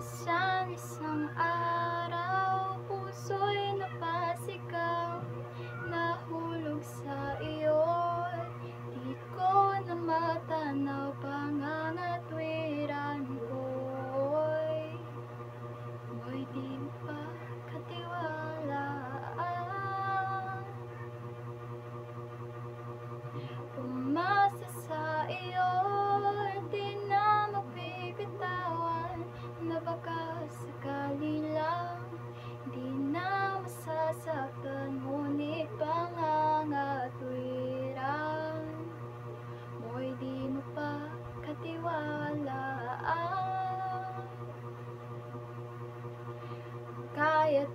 Minsan isang araw, puso'y napasigaw, nahulog sa iyo. Di ko na matanaw, pangangatwiran ko'y mo'y di makatiwalaan. Umasa sa iyo, di na mabibitawan, na baka sakali lang di na masasaktan, ngunit pangangatwiran mo'y di mapagkatiwalaan. Kaya't